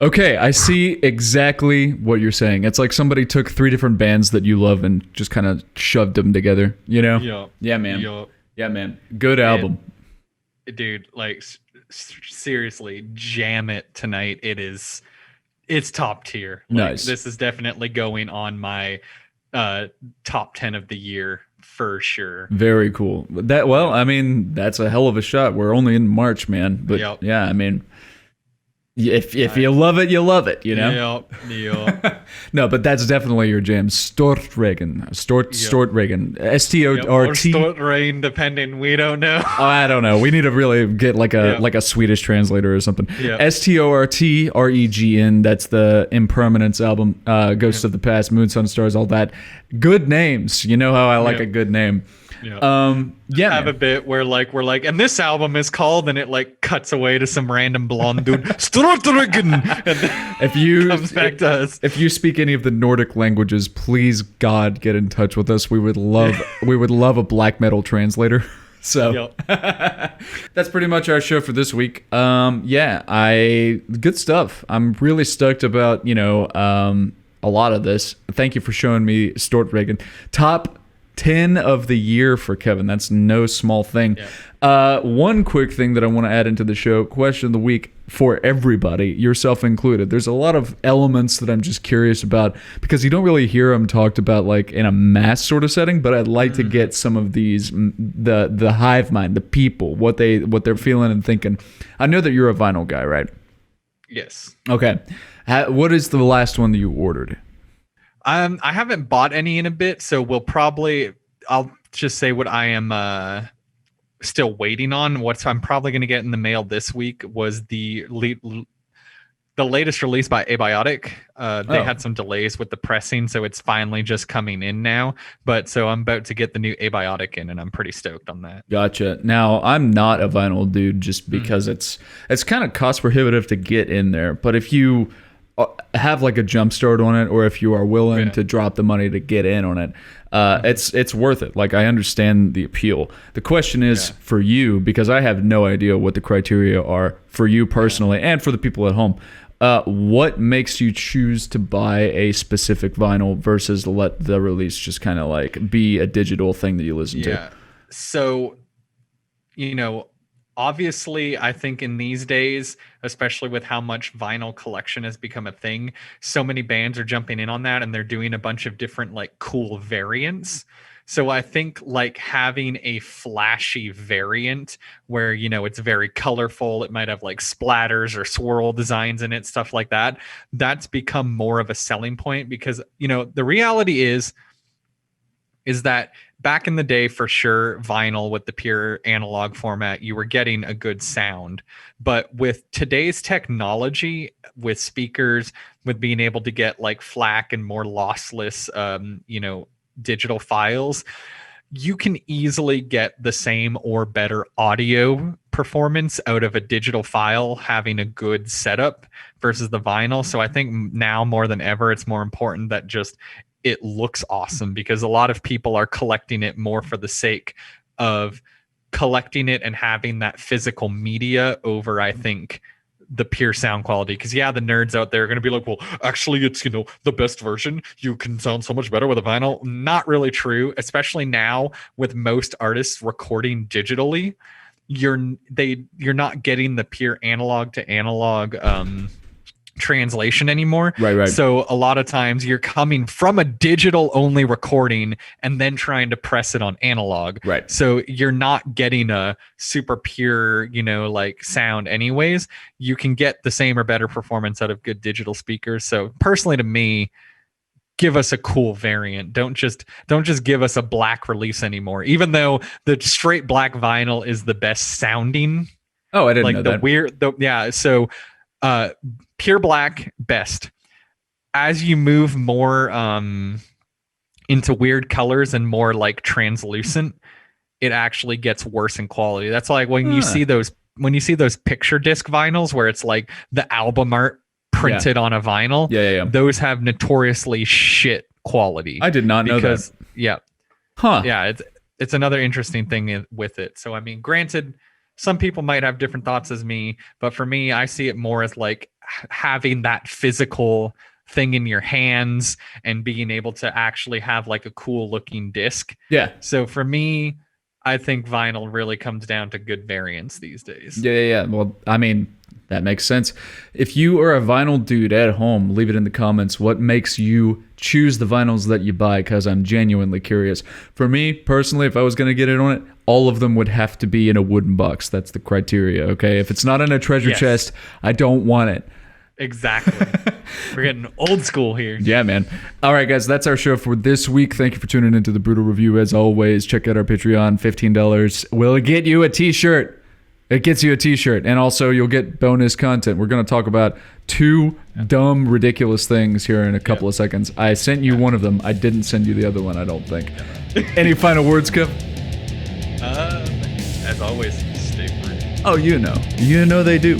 Okay, I see exactly what you're saying. It's like somebody took three different bands that you love and just kind of shoved them together, you know? Yup. Yeah, man. Yup. Yeah, man. Good And album. dude, like seriously, jam it tonight. It's top tier. Like Nice. this is definitely going on my top 10 of the year for sure. Very cool. That well, Yep. I mean, that's a hell of a shot. We're only in March, man. But Yep. yeah, I mean, if I, you love it, you love it, you know? yep. Yep. No, but that's definitely your jam. Stortregen. Yep. Stortregen. S T O Yep. R Or T. Stort Rain, depending. We don't know. Oh, I don't know. We need to really get like a Yep. Swedish translator or something. Yep. STORTREGN. That's the Impermanence album. Ghosts Yep. of the Past, Moon, Sun, Stars, all that. Good names. You know how I like Yep. a good name. Yep. Yeah, Have a man. bit where like we're like, and this album is called, and it like cuts away to some random blonde dude, Stortregen, and then If you comes back to us. if you speak any of the Nordic languages, please God get in touch with us. We would love a black metal translator. So Yep. that's pretty much our show for this week. Yeah, good stuff. I'm really stoked about a lot of this. Thank you for showing me Stortregen. Top 10 of the year for Kevin. That's no small thing. One quick thing that I want to add into the show, question of the week for everybody, yourself included. There's a lot of elements that I'm just curious about because you don't really hear them talked about like in a mass sort of setting, but I'd like to get some of these, the hive mind, the people, what they're feeling and thinking. I know that you're a vinyl guy, right? Yes. Okay. What is the last one that you ordered? I haven't bought any in a bit, so I'll just say what I am still waiting on. What I'm probably going to get in the mail this week was the latest release by Abiotic. They had some delays with the pressing, so it's finally just coming in now. But so I'm about to get the new Abiotic in, and I'm pretty stoked on that. Gotcha. Now, I'm not a vinyl dude just because it's kind of cost prohibitive to get in there. But if you have like a jump start on it, or if you are willing to drop the money to get in on it, it's worth it. Like, I understand the appeal. The question is for you, because I have no idea what the criteria are for you personally and for the people at home. What makes you choose to buy a specific vinyl versus let the release just kind of like be a digital thing that you listen to? So, obviously, I think in these days, especially with how much vinyl collection has become a thing, so many bands are jumping in on that and they're doing a bunch of different like cool variants. So I think like having a flashy variant where, it's very colorful, it might have like splatters or swirl designs in it, stuff like that. That's become more of a selling point because, the reality is that back in the day, for sure, vinyl with the pure analog format, you were getting a good sound. But with today's technology, with speakers, with being able to get like FLAC and more lossless, digital files, you can easily get the same or better audio performance out of a digital file having a good setup versus the vinyl. So I think now more than ever, it's more important that just it looks awesome, because a lot of people are collecting it more for the sake of collecting it and having that physical media over, I think, the pure sound quality. Because the nerds out there are going to be like, well, actually it's the best version, you can sound so much better with a vinyl. Not really true, especially now with most artists recording digitally. You're not getting the pure analog to analog translation anymore. Right. So a lot of times you're coming from a digital only recording and then trying to press it on analog. Right. So you're not getting a super pure, like sound anyways. You can get the same or better performance out of good digital speakers. So personally, to me, give us a cool variant. Don't just give us a black release anymore, even though the straight black vinyl is the best sounding. Oh, I didn't like know the that. So pure black best. As you move more into weird colors and more like translucent, it actually gets worse in quality. That's like when you see those picture disc vinyls where it's like the album art printed on a vinyl. Yeah. Those have notoriously shit quality. I did not know that. Yeah. Huh. Yeah, it's another interesting thing with it. So I mean, granted, some people might have different thoughts as me, but for me, I see it more as like having that physical thing in your hands and being able to actually have like a cool looking disc. Yeah. So for me, I think vinyl really comes down to good variants these days. Yeah. Well, I mean, that makes sense. If you are a vinyl dude at home, leave it in the comments. What makes you choose the vinyls that you buy? Because I'm genuinely curious. For me, personally, if I was going to get it on it, all of them would have to be in a wooden box. That's the criteria, okay? If it's not in a treasure chest, I don't want it. Exactly. We're getting old school here. Yeah, man. All right, guys, that's our show for this week. Thank you for tuning into the Brutal Review. As always, check out our Patreon, $15. Will it get you a t-shirt? It gets you a t-shirt, and also you'll get bonus content. We're going to talk about 2 dumb, ridiculous things here in a couple of seconds. I sent you one of them. I didn't send you the other one, I don't think. Any final words, Kev? As always, stay free. Oh, you know. You know they do.